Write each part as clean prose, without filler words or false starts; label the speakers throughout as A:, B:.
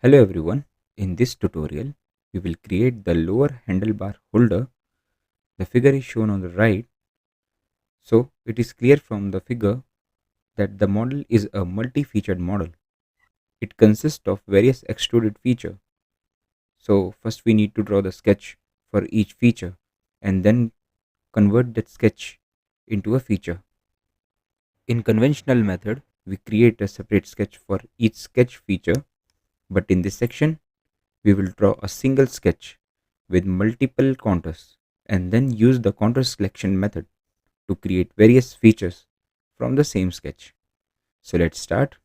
A: Hello everyone, in this tutorial we will create the lower handlebar holder. The figure is shown on the right, so it is clear from the figure that the model is a multi-featured model. It consists of various extruded features. So first we need to draw the sketch for each feature and then convert that sketch into a feature. In conventional method, we create a separate sketch for each sketch feature, but in this section we will draw a single sketch with multiple contours and then use the contour selection method to create various features from the same sketch. So let's start.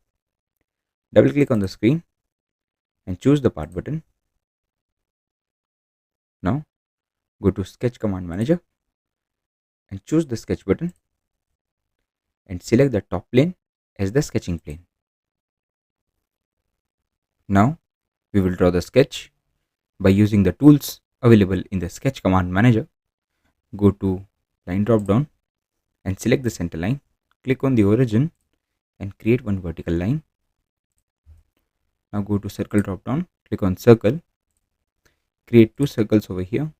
A: Double click on the screen and choose the part button. Now go to sketch command manager and choose the sketch button and select the top plane as the sketching plane. Now we will draw the sketch by using the tools available in the sketch command manager. Go to line drop down and select the center line. Click on the origin and create one vertical line. Now go to circle drop down, click on circle, create two circles over here.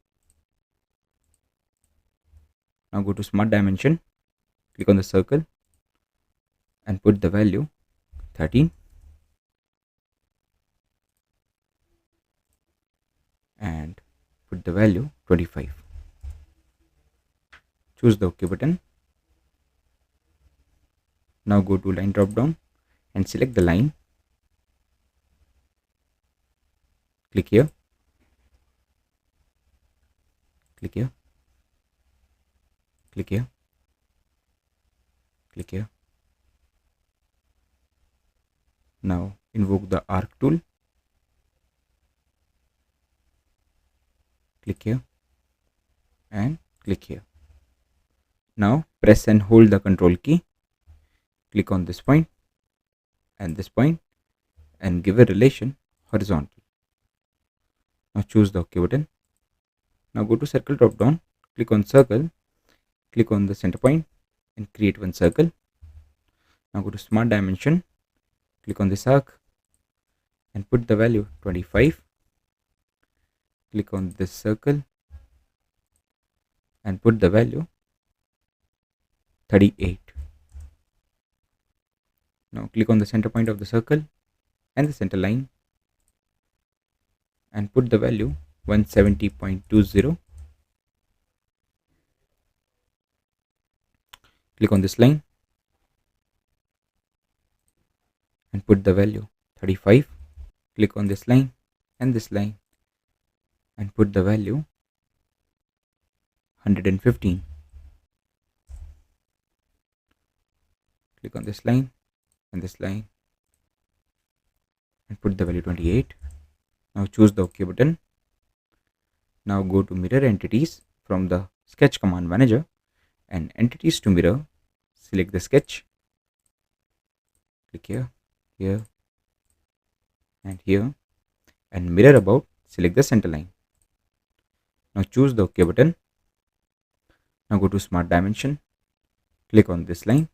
A: Now go to smart dimension, click on the circle and put the value 13 and put the value 25. Choose the OK button. Now go to line drop down and select the line. Click here, click here, click here, click here. Now invoke the arc tool. Click here and click here. Now press and hold the control key. Click on this point and give a relation horizontal. Now choose the OK button. Now go to circle drop down, click on circle, click on the center point and create one circle. Now go to smart dimension, click on this arc and put the value 25. Click on this circle and put the value 38. Now click on the center point of the circle and the center line and put the value 170.20. Click on this line and put the value 35. Click on this line and put the value 115. Click on this line and put the value 28. Now choose the OK button. Now go to mirror entities from the sketch command manager and entities to mirror. Select the sketch. Click here, here and here and mirror about. Select the center line. Now choose the OK button. Now go to smart dimension. Click on this line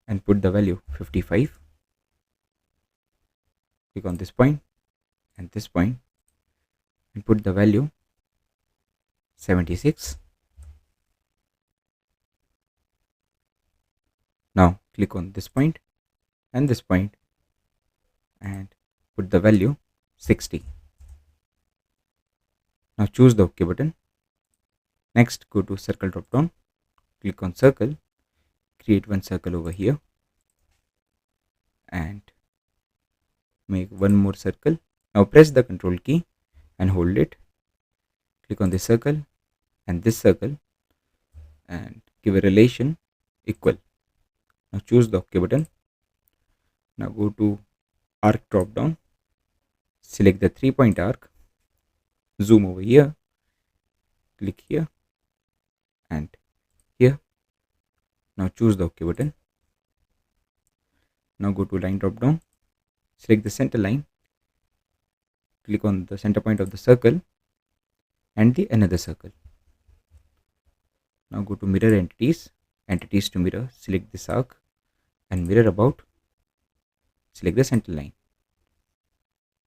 A: and put the value 55. Click on this point and put the value 76. Now click on this point and put the value 60. Now choose the OK button. Next go to circle drop down, click on circle, create one circle over here and make one more circle. Now press the control key and hold it. Click on this circle and give a relation equal. Now choose the OK button. Now go to arc drop down, select the 3-point arc, zoom over here, click here and here. Now choose the OK button. Now go to line drop down, select the center line, click on the center point of the circle and the another circle. Now go to mirror entities to mirror, select this arc and mirror about. select the center line.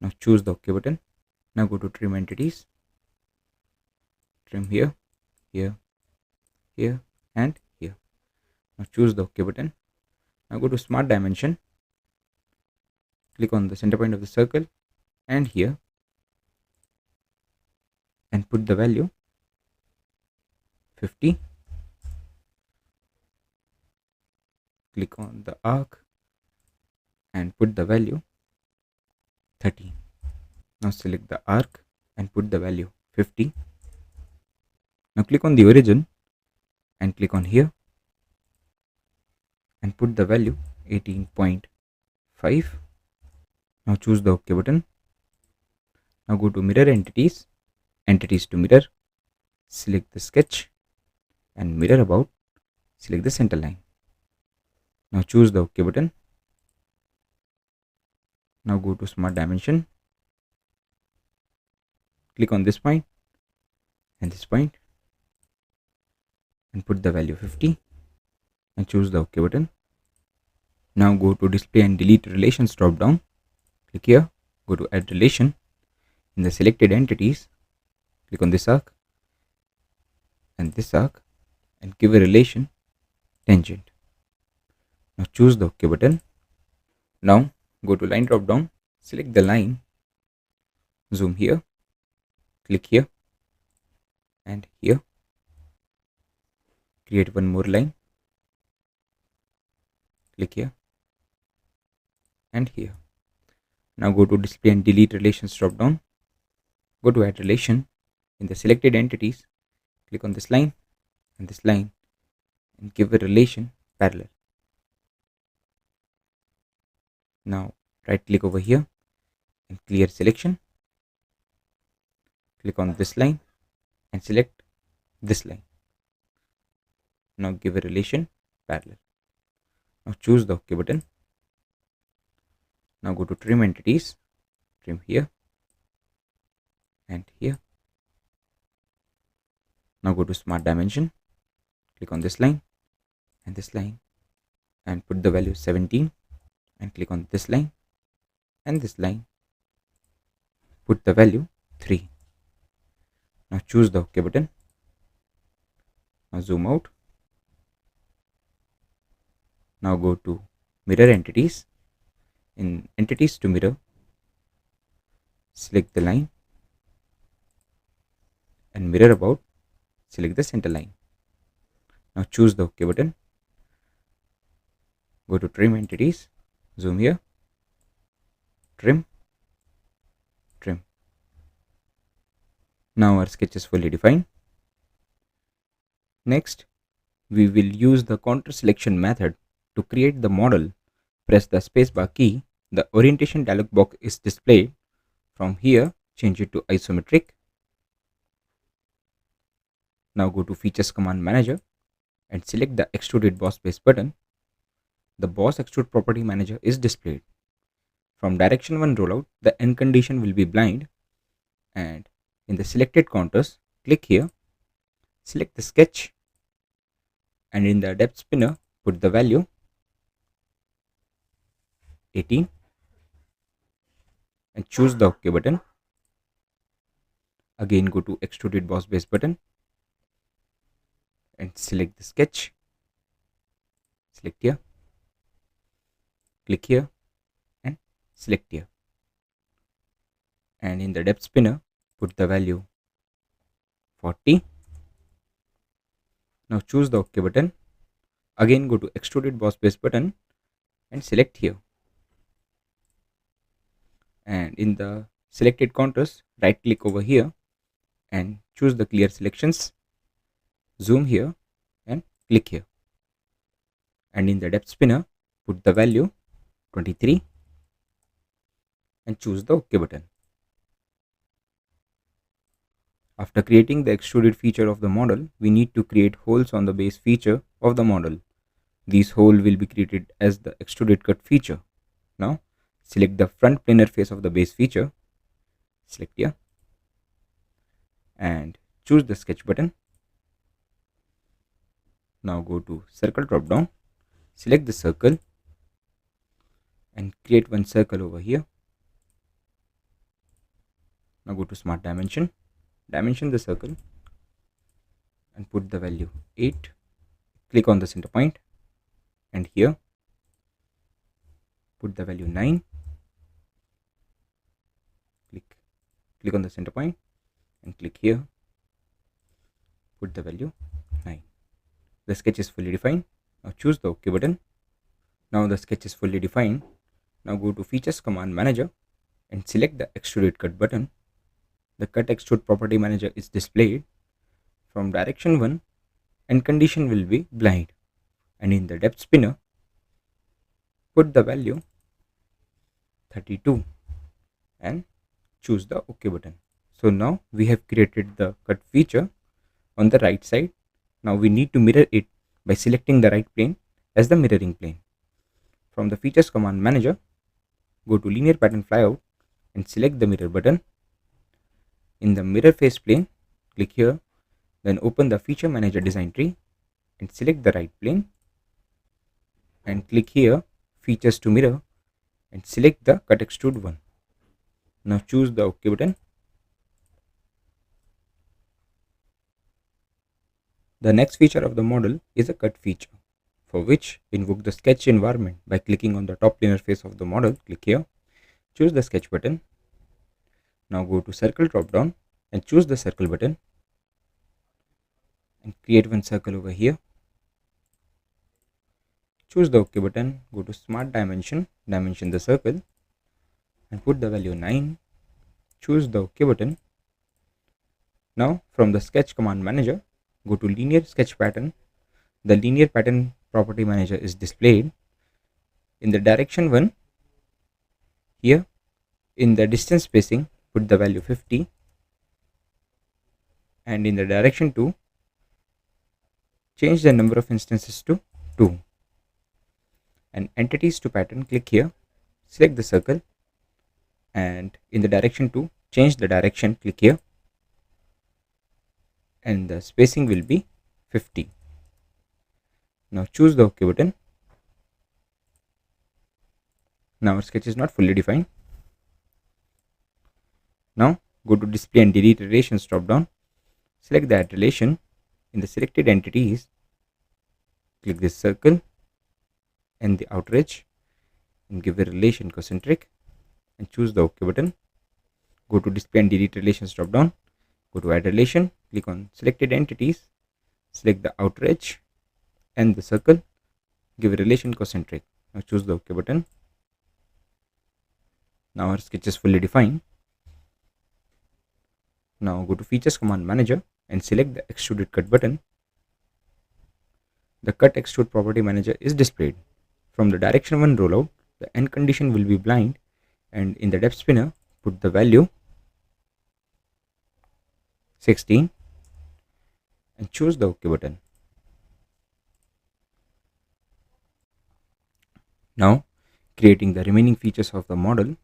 A: Now choose the OK button. Now go to trim entities, trim here, here, here and here. Now choose the OK button. Now go to smart dimension, click on the center point of the circle and here, and put the value 50. Click on the arc and put the value 30. Now select the arc and put the value 50. Now click on the origin and click on here and put the value 18.5. Now choose the OK button. Now go to mirror entities, entities to mirror, select the sketch and mirror about, select the center line. Now choose the OK button. Now go to smart dimension, click on this point and this point and put the value 50 and choose the OK button. Now go to display and delete relations drop down, click here, go to add relation. In the selected entities, click on this arc and this arc and give a relation tangent. Now choose the OK button. Now go to line drop down, select the line, zoom here, click here and here, create one more line, click here and here. Now go to display and delete relations drop down, go to add relation. In the selected entities, click on this line and this line and give a relation parallel. Now right click over here and clear selection, click on this line and select this line. Now give a relation parallel. Now choose the OK button. Now go to trim entities, trim here and here. Now go to smart dimension, click on this line and put the value 17 and click on this line and this line, put the value 3. Now choose the OK button. Now zoom out. Now go to mirror entities. In entities to mirror, select the line and mirror about, select the center line. Now choose the OK button. Go to trim entities, zoom here, trim, trim. Now our sketch is fully defined. Next, we will use the contour selection method to create the model. Press the spacebar key. The orientation dialog box is displayed. From here, change it to isometric. Now go to Features Command Manager and select the Extruded Boss Base button. The Boss Extrude Property Manager is displayed. From Direction 1 rollout, the end condition will be blind. And in the selected contours, click here, select the sketch, and in the depth spinner, put the value 18 and choose the OK button. Again go to Extruded Boss Base button and select the sketch, select here, click here and select here, and in the depth spinner put the value 40. Now choose the OK button. Again go to Extruded Boss Base button and select here, and in the selected contours, right click over here and choose the clear selections, zoom here and click here, and in the depth spinner put the value 23 and choose the OK button. After creating the extruded feature of the model, we need to create holes on the base feature of the model. These holes will be created as the extruded cut feature. Now select the front planar face of the base feature, select here and choose the sketch button. Now go to circle drop down, select the circle and create one circle over here. Now go to smart dimension, dimension the circle and put the value 8. Click on the center point and here put the value 9. Click on the center point and click here, put the value 9. The sketch is fully defined. Now choose the OK button. Now the sketch is fully defined. Now go to Features Command Manager and select the Extrude Cut button. The Cut Extrude Property Manager is displayed. From direction 1, and condition will be blind, and in the depth spinner put the value 32 and choose the OK button. So now we have created the cut feature on the right side. Now we need to mirror it by selecting the right plane as the mirroring plane. From the Features Command Manager, go to Linear Pattern Flyout and select the mirror button. In the mirror face plane, click here, then open the Feature Manager design tree and select the right plane and click here, Features to Mirror, and select the Cut Extrude one. Now choose the OK button. The next feature of the model is a cut feature, for which invoke the sketch environment by clicking on the top linear face of the model. Click here, choose the sketch button. Now go to circle drop down and choose the circle button and create one circle over here. Choose the OK button, go to smart dimension, dimension the circle and put the value 9. Choose the OK button. Now from the sketch command manager, go to linear sketch pattern. The linear pattern property manager is displayed. In the direction 1, here in the distance spacing put the value 50, and in the direction 2 change the number of instances to 2, and entities to pattern, click here, select the circle, and in the direction 2 change the direction, click here, and the spacing will be 50. Now choose the OK button. Now our sketch is not fully defined. Now go to display and delete relations drop down, select that relation. In the selected entities, click this circle and the outer edge and give a relation concentric and choose the OK button. Go to display and delete relations drop down, go to add relation, click on selected entities, select the outer edge and the circle, give a relation concentric. Now choose the OK button. Now our sketch is fully defined. Now go to Features Command Manager and select the Extruded Cut button. The Cut Extrude Property Manager is displayed. From the direction 1 rollout, the end condition will be blind, and in the depth spinner put the value 16 and choose the OK button. Now creating the remaining features of the model,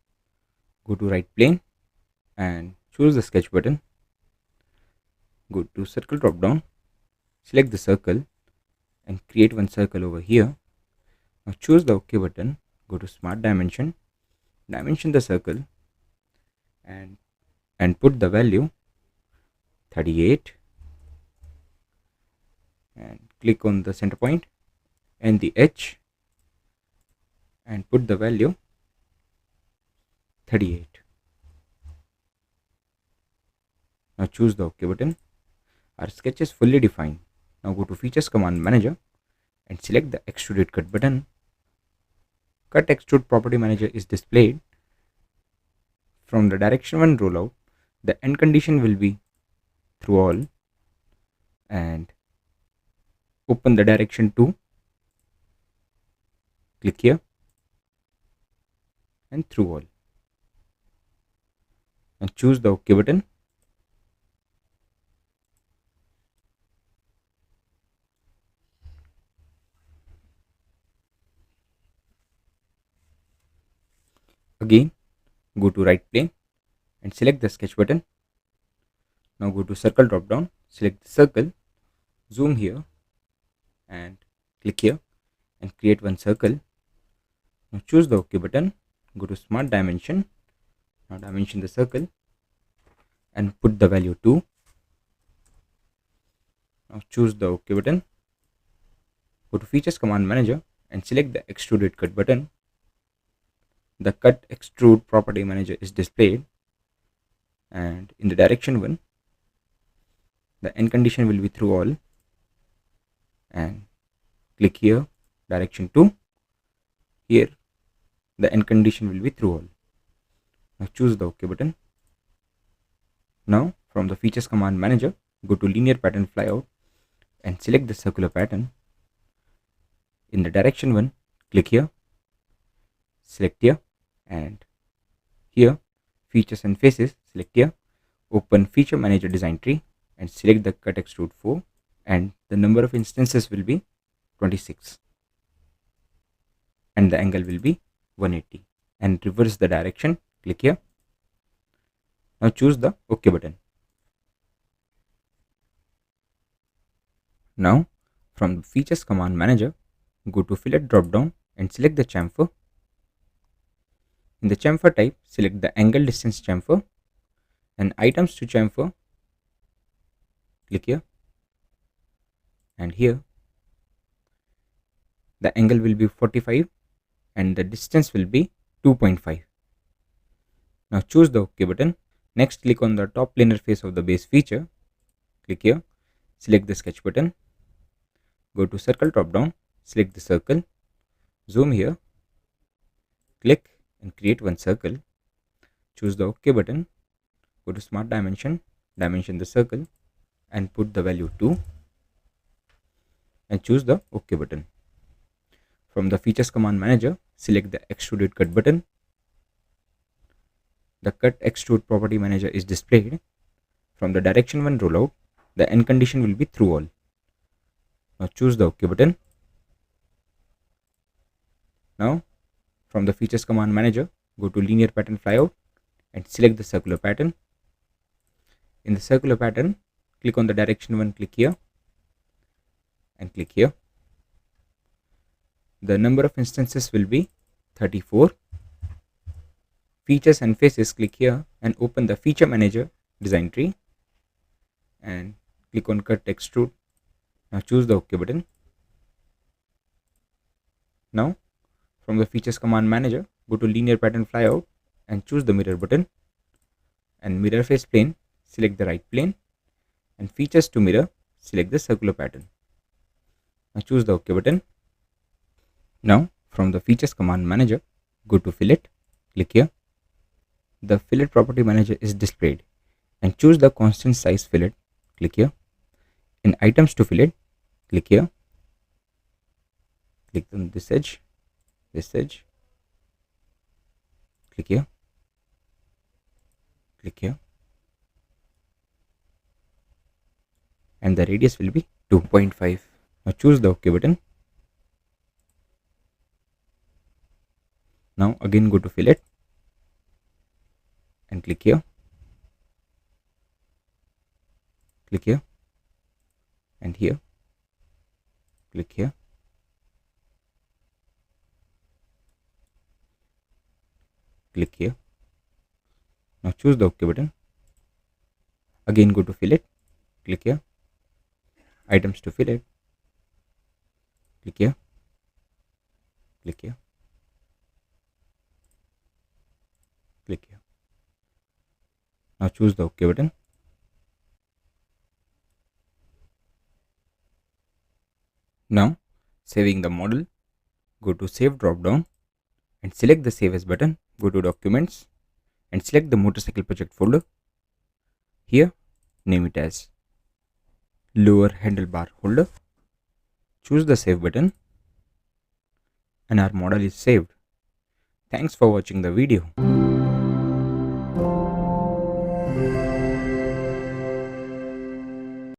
A: go to right plane and choose the sketch button. Go to circle drop down, select the circle and create one circle over here. Now choose the OK button, go to smart dimension, dimension the circle and put the value 38 and click on the center point and the edge and put the value 38. Now choose the OK button. Our sketch is fully defined. Now go to Features Command Manager and select the Extruded Cut button. Cut Extrude Property Manager is displayed. From the direction 1 rollout, the end condition will be through all, and open the direction 2, click here and through all and choose the OK button. Again go to right plane and select the sketch button. Now go to circle drop down, select the circle, zoom here and click here and create one circle. Now choose the OK button, go to Smart Dimension, now dimension the circle and put the value 2. Now choose the OK button, go to Features Command Manager and select the Extruded Cut button. The Cut Extrude property manager is displayed, and in the direction 1 the end condition will be through all, and click here, direction 2, here the end condition will be through all. Now choose the OK button. Now from the Features Command Manager, go to Linear Pattern Flyout and select the circular pattern. In the direction 1, click here, select here, and here Features and Faces, select here, open Feature Manager Design Tree and select the Cut Extrude 4, and the number of instances will be 26 and the angle will be 180, and reverse the direction, click here. Now choose the OK button. Now from the Features Command Manager, go to Fillet drop down and select the chamfer. In the chamfer type, select the angle distance chamfer, and items to chamfer, click here, and here the angle will be 45 and the distance will be 2.5. Now choose the OK button. Next, click on the top planar face of the base feature, click here, select the sketch button, go to circle drop down, select the circle, zoom here, click and create one circle. Choose the OK button, go to Smart Dimension, dimension the circle and put the value 2 and choose the OK button. From the Features Command Manager, select the Extruded Cut button. The Cut Extrude property manager is displayed. From the direction 1 rollout, the end condition will be through all. Now choose the OK button. Now from the Features Command Manager, go to Linear Pattern Flyout and select the circular pattern. In the circular pattern, click on the direction 1, click here and click here. The number of instances will be 34. Features and Faces, click here and open the Feature Manager Design Tree and click on Cut Extrude. Now choose the OK button. Now from the Features Command Manager, go to Linear Pattern Flyout and choose the Mirror button, and Mirror Face Plane, select the right plane, and Features to Mirror, select the circular pattern. Now choose the OK button. Now from the Features Command Manager, go to Fillet, click here. The Fillet property manager is displayed, and choose the constant size fillet, click here. In items to fillet, click here, click on this edge, click here, click here, and the radius will be 2.5. Now choose the OK button. Now again go to Fillet and click here, and here, click here, click here. Now choose the OK button. Again go to Fillet, click here, items to fillet, click here, click here, click here. Now choose the OK button. Now saving the model, go to Save drop down and select the Save As button. Go to Documents and select the motorcycle project folder. Here name it as Lower Handlebar Holder. Choose the Save button and our model is saved. Thanks for watching the video.